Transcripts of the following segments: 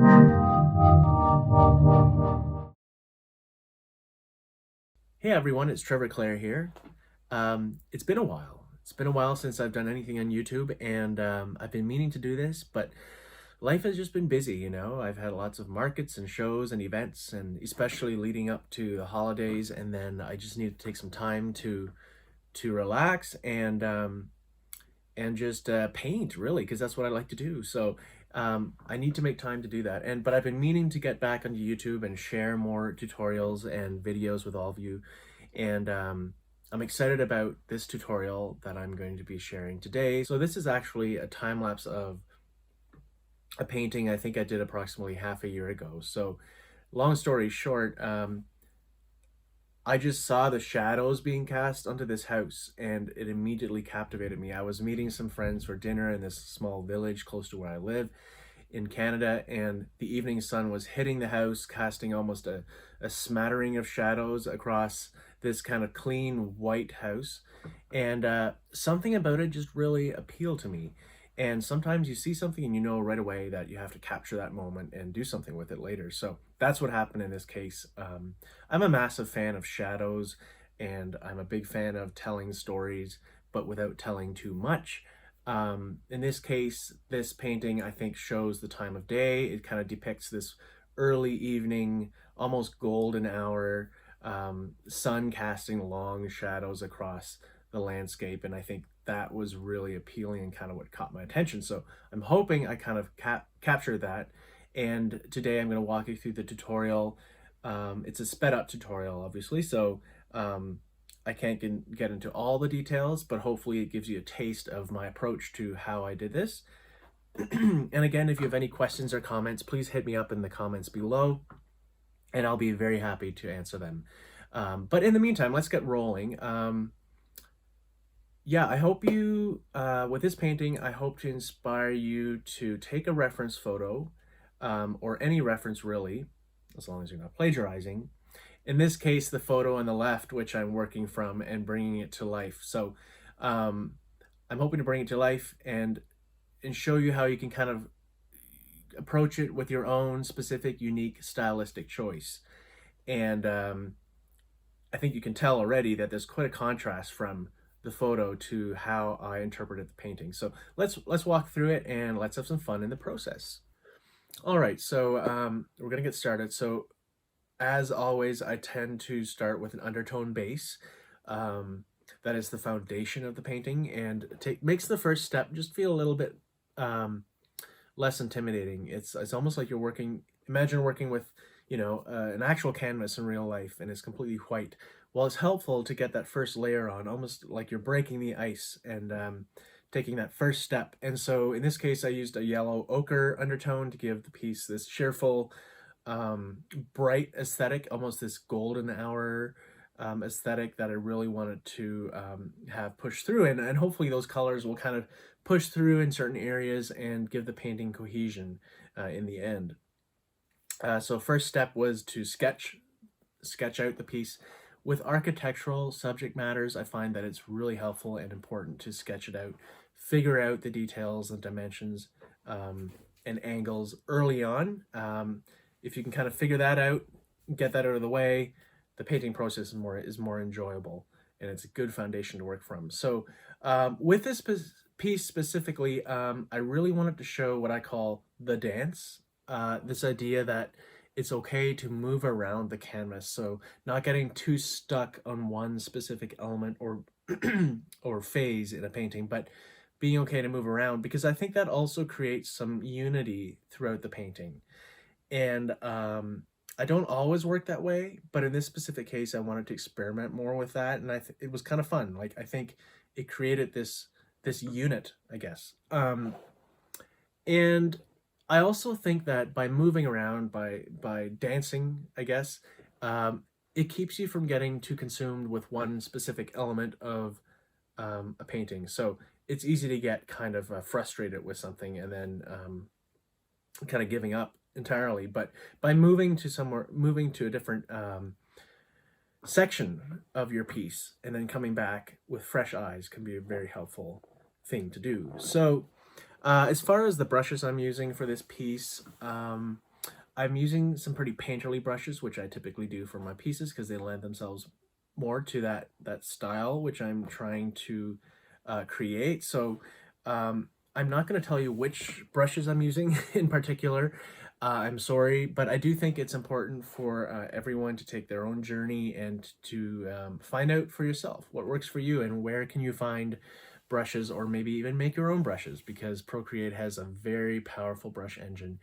Hey everyone, it's Trevor Clare here. It's been a while. It's been a while since I've done anything on YouTube, and I've been meaning to do this, but life has just been busy, you know. I've had lots of markets and shows and events, and especially leading up to the holidays, and then I just need to take some time to relax and just paint, really, because that's what I like to do. So I need to make time to do that. But I've been meaning to get back onto YouTube and share more tutorials and videos with all of you. And I'm excited about this tutorial that I'm going to be sharing today. So this is actually a time lapse of a painting I think I did approximately half a year ago. So long story short, I just saw the shadows being cast onto this house and it immediately captivated me. I was meeting some friends for dinner in this small village close to where I live in Canada, and the evening sun was hitting the house, casting almost a smattering of shadows across this kind of clean white house. And something about it just really appealed to me. And sometimes you see something and you know right away that you have to capture that moment and do something with it later. So that's what happened in this case. I'm a massive fan of shadows, and I'm a big fan of telling stories, but without telling too much. In this case, this painting, I think, shows the time of day. It kind of depicts this early evening, almost golden hour, sun casting long shadows across the landscape. And I think that was really appealing and kind of what caught my attention. So I'm hoping I kind of captured that. And today I'm going to walk you through the tutorial. It's a sped up tutorial, obviously. So I can't get into all the details, but hopefully it gives you a taste of my approach to how I did this. And again, if you have any questions or comments, please hit me up in the comments below, and I'll be very happy to answer them. But in the meantime, let's get rolling. Yeah, I hope you, with this painting, I hope to inspire you to take a reference photo, or any reference really, as long as you're not plagiarizing. In this case, the photo on the left, which I'm working from and bringing it to life. So I'm hoping to bring it to life and show you how you can kind of approach it with your own specific, unique, stylistic choice. And I think you can tell already that there's quite a contrast from the photo to how I interpreted the painting. So let's walk through it and let's have some fun in the process. All right, so we're gonna get started. So as always, I tend to start with an undertone base. That is the foundation of the painting, and makes the first step just feel a little bit less intimidating. It's almost like you're working, imagine working with, you know, an actual canvas in real life, and it's completely white. Well, it's helpful to get that first layer on, almost like you're breaking the ice and taking that first step. And so in this case, I used a yellow ochre undertone to give the piece this cheerful, bright aesthetic, almost this golden hour aesthetic that I really wanted to have pushed through. And hopefully those colors will kind of push through in certain areas and give the painting cohesion in the end. So first step was to sketch out the piece. With architectural subject matters, I find that it's really helpful and important to sketch it out, figure out the details and dimensions and angles early on. If you can kind of figure that out, get that out of the way, the painting process is more enjoyable, and it's a good foundation to work from. So with this piece specifically, I really wanted to show what I call the dance, this idea that it's okay to move around the canvas. So not getting too stuck on one specific element or or phase in a painting, but being okay to move around, because I think that also creates some unity throughout the painting. And I don't always work that way, but in this specific case, I wanted to experiment more with that, and it was kind of fun. Like, I think it created this unit, I guess. And I also think that by moving around, by dancing, I guess, it keeps you from getting too consumed with one specific element of a painting. So it's easy to get kind of frustrated with something and then kind of giving up entirely. But by moving to a different section of your piece and then coming back with fresh eyes can be a very helpful thing to do. So as far as the brushes I'm using for this piece, I'm using some pretty painterly brushes, which I typically do for my pieces because they lend themselves more to that style which I'm trying to create. So I'm not going to tell you which brushes I'm using in particular. I'm sorry, but I do think it's important for everyone to take their own journey and to find out for yourself what works for you and where can you find brushes, or maybe even make your own brushes, because Procreate has a very powerful brush engine,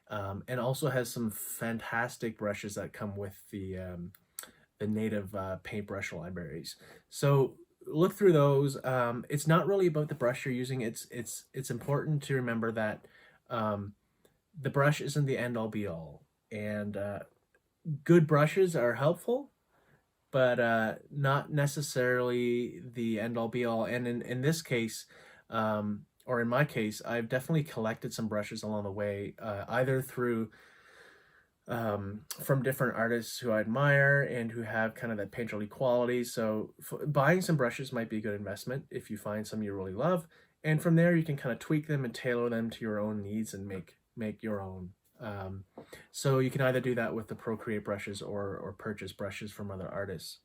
and also has some fantastic brushes that come with the native paintbrush libraries. So look through those. It's not really about the brush you're using. It's important to remember that the brush isn't the end all be all, and good brushes are helpful, but not necessarily the end all be all. And in this case, or in my case, I've definitely collected some brushes along the way, either through from different artists who I admire and who have kind of that painterly quality. So buying some brushes might be a good investment if you find some you really love. And from there, you can kind of tweak them and tailor them to your own needs and make your own. So you can either do that with the Procreate brushes, or purchase brushes from other artists.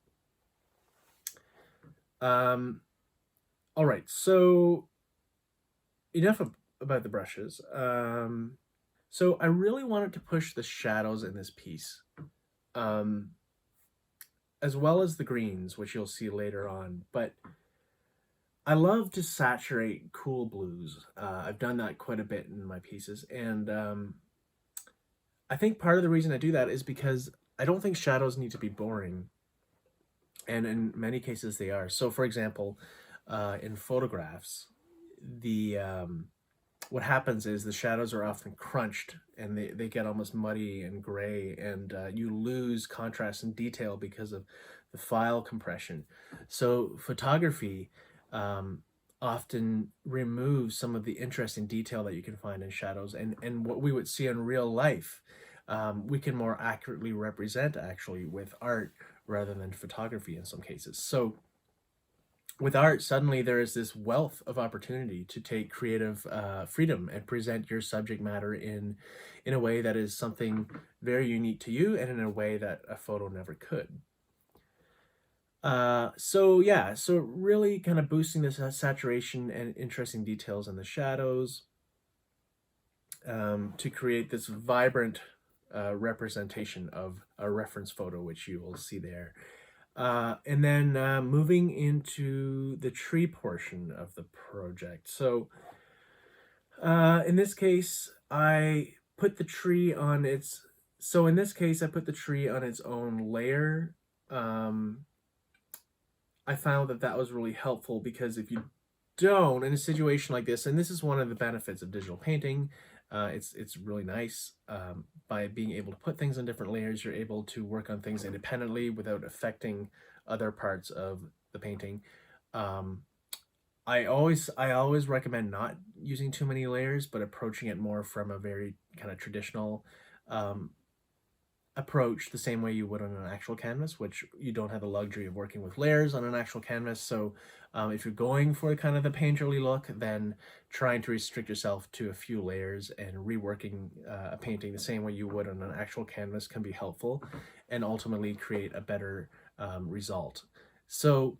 All right, so enough about the brushes. So I really wanted to push the shadows in this piece, as well as the greens, which you'll see later on. But I love to saturate cool blues. I've done that quite a bit in my pieces, and I think part of the reason I do that is because I don't think shadows need to be boring, and in many cases they are. So, for example, in photographs, the what happens is the shadows are often crunched and they get almost muddy and gray, and you lose contrast and detail because of the file compression. So photography often removes some of the interesting detail that you can find in shadows, and what we would see in real life, we can more accurately represent actually with art rather than photography in some cases. So with art, suddenly there is this wealth of opportunity to take creative freedom and present your subject matter in a way that is something very unique to you, and in a way that a photo never could. So yeah, so really kind of boosting this saturation and interesting details in the shadows, to create this vibrant representation of a reference photo, which you will see there. And then moving into the tree portion of the project. So in this case, I put the tree on its, so in this case, I put the tree on its own layer. I found that that was really helpful, because if you don't, in a situation like this, and this is one of the benefits of digital painting, it's really nice. By being able to put things in different layers, you're able to work on things independently without affecting other parts of the painting. I always recommend not using too many layers, but approaching it more from a very kind of traditional approach, the same way you would on an actual canvas, which you don't have the luxury of working with layers on an actual canvas. So if you're going for kind of the painterly look, then trying to restrict yourself to a few layers and reworking a painting the same way you would on an actual canvas can be helpful, and ultimately create a better result. So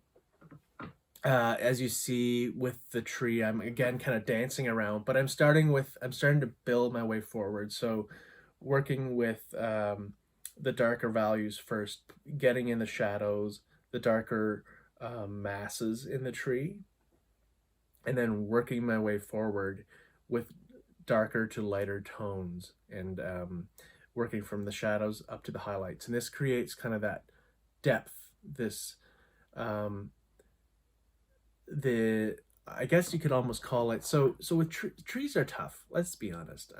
as you see with the tree, I'm again kind of dancing around, but I'm starting to build my way forward. So working with the darker values first, getting in the shadows, the darker masses in the tree, and then working my way forward with darker to lighter tones, and working from the shadows up to the highlights. And this creates kind of that depth, this I guess you could almost call it, so with trees are tough, let's be honest.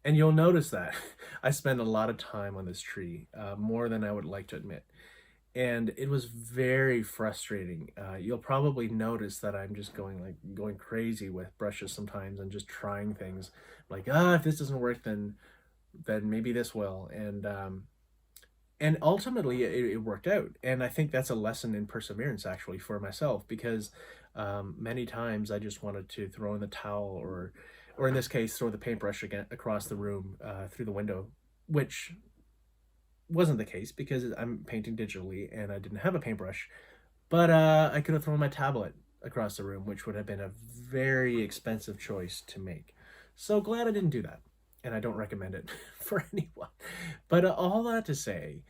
And you'll notice that I spend a lot of time on this tree, more than I would like to admit. And it was very frustrating. You'll probably notice that I'm just going crazy with brushes sometimes, and just trying things like, if this doesn't work, then maybe this will. And ultimately it worked out. And I think that's a lesson in perseverance actually for myself, because many times I just wanted to throw in the towel, or in this case, throw the paintbrush again across the room through the window, which wasn't the case because I'm painting digitally and I didn't have a paintbrush. But I could have thrown my tablet across the room, which would have been a very expensive choice to make. So glad I didn't do that. And I don't recommend it for anyone. But all that to say,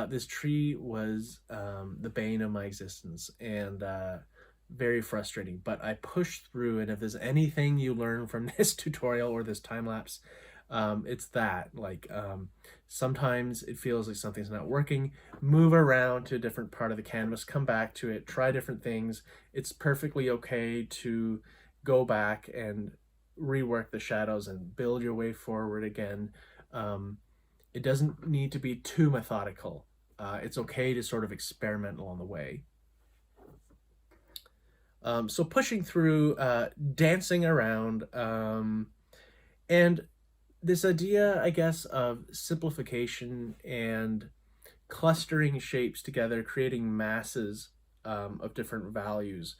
this tree was the bane of my existence and very frustrating. But I pushed through, and if there's anything you learn from this tutorial or this time lapse, it's that. Sometimes it feels like something's not working. Move around to a different part of the canvas, come back to it, try different things. It's perfectly okay to go back and rework the shadows and build your way forward again. It doesn't need to be too methodical. It's okay to sort of experiment along the way. So pushing through, dancing around, and this idea, I guess, of simplification and clustering shapes together, creating masses of different values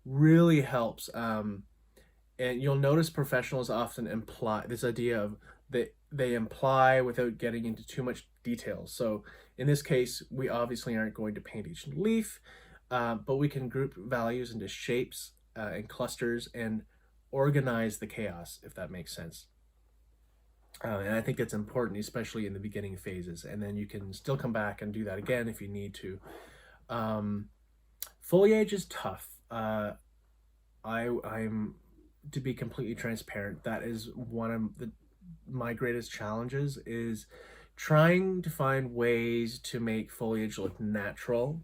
really helps. And you'll notice professionals often imply this idea of that they imply without getting into too much detail. So in this case, we obviously aren't going to paint each leaf, but we can group values into shapes and clusters and organize the chaos, if that makes sense. And I think it's important, especially in the beginning phases. And then you can still come back and do that again if you need to. Foliage is tough. I'm to be completely transparent. That is one of my greatest challenges is trying to find ways to make foliage look natural,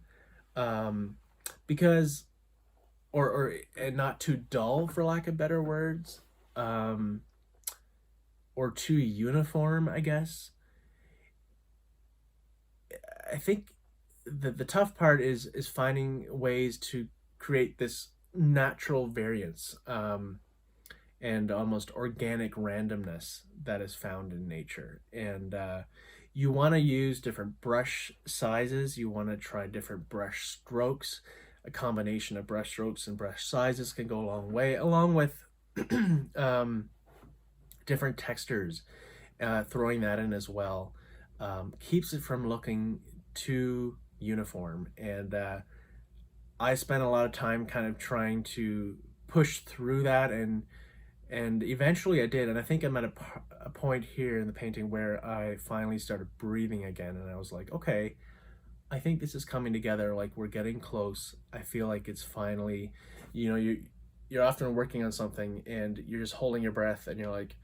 because and not too dull, for lack of better words. Or too uniform, I guess. I think the tough part is finding ways to create this natural variance, and almost organic randomness that is found in nature. And you want to use different brush sizes. You want to try different brush strokes. A combination of brush strokes and brush sizes can go a long way, along with different textures. Throwing that in as well keeps it from looking too uniform. And I spent a lot of time kind of trying to push through that, and eventually I did. And I think I'm at a point here in the painting where I finally started breathing again, and I was like, okay, I think this is coming together. Like, we're getting close. I feel like it's finally, you're often working on something and you're just holding your breath and you're like,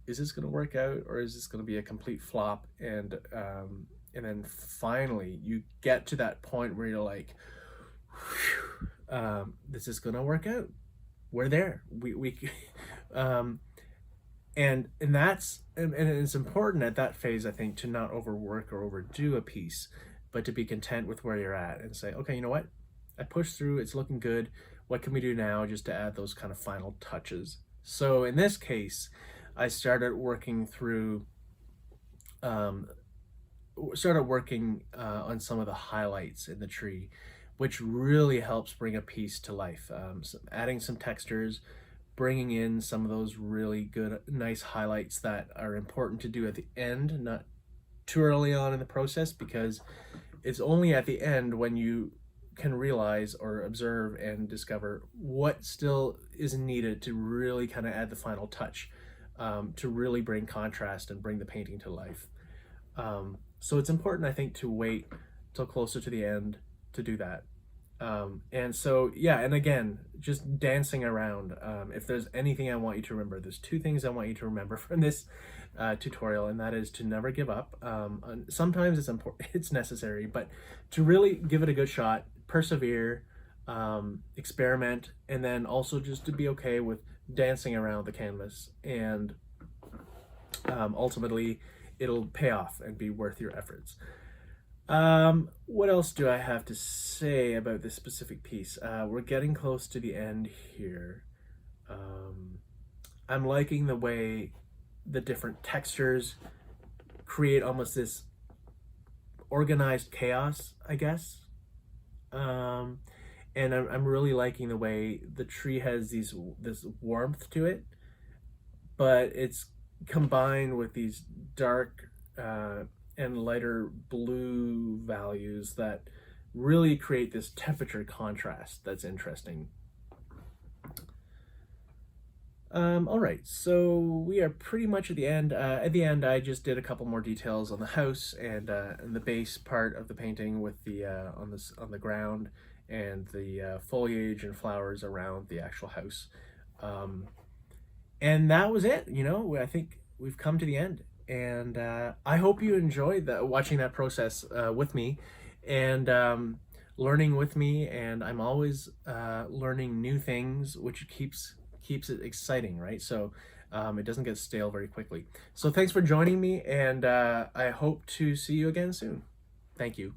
is this going to work out, or is this going to be a complete flop? And then finally you get to that point where you're like, this is going to work out. We're there. We and it's important at that phase, I think, to not overwork or overdo a piece, but to be content with where you're at and say, okay, you know what? I pushed through, it's looking good. What can we do now just to add those kind of final touches? So in this case, I started working through, on some of the highlights in the tree, which really helps bring a piece to life. So adding some textures, bringing in some of those really good, nice highlights that are important to do at the end, not too early on in the process, because it's only at the end when you can realize or observe and discover what still is needed to really kind of add the final touch, to really bring contrast and bring the painting to life. So it's important, I think, to wait till closer to the end to do that. And so, yeah, and again, just dancing around. If there's anything I want you to remember, there's two things I want you to remember from this tutorial, and that is to never give up. Sometimes it's important, it's necessary, but to really give it a good shot, persevere, experiment, and then also just to be okay with dancing around the canvas, and ultimately it'll pay off and be worth your efforts. What else do I have to say about this specific piece? We're getting close to the end here. I'm liking the way the different textures create almost this organized chaos, I guess. And I'm really liking the way the tree has this warmth to it. but it's combined with these dark and lighter blue values that really create this temperature contrast that's interesting. All right, so we are pretty much at the end. At the end, I just did a couple more details on the house and the base part of the painting with the on the ground and the foliage and flowers around the actual house. Um, and that was it. You know, I think we've come to the end, and I hope you enjoyed watching that process with me, and learning with me. And I'm always learning new things, which keeps it exciting, right? So it doesn't get stale very quickly. So thanks for joining me, and I hope to see you again soon. Thank you.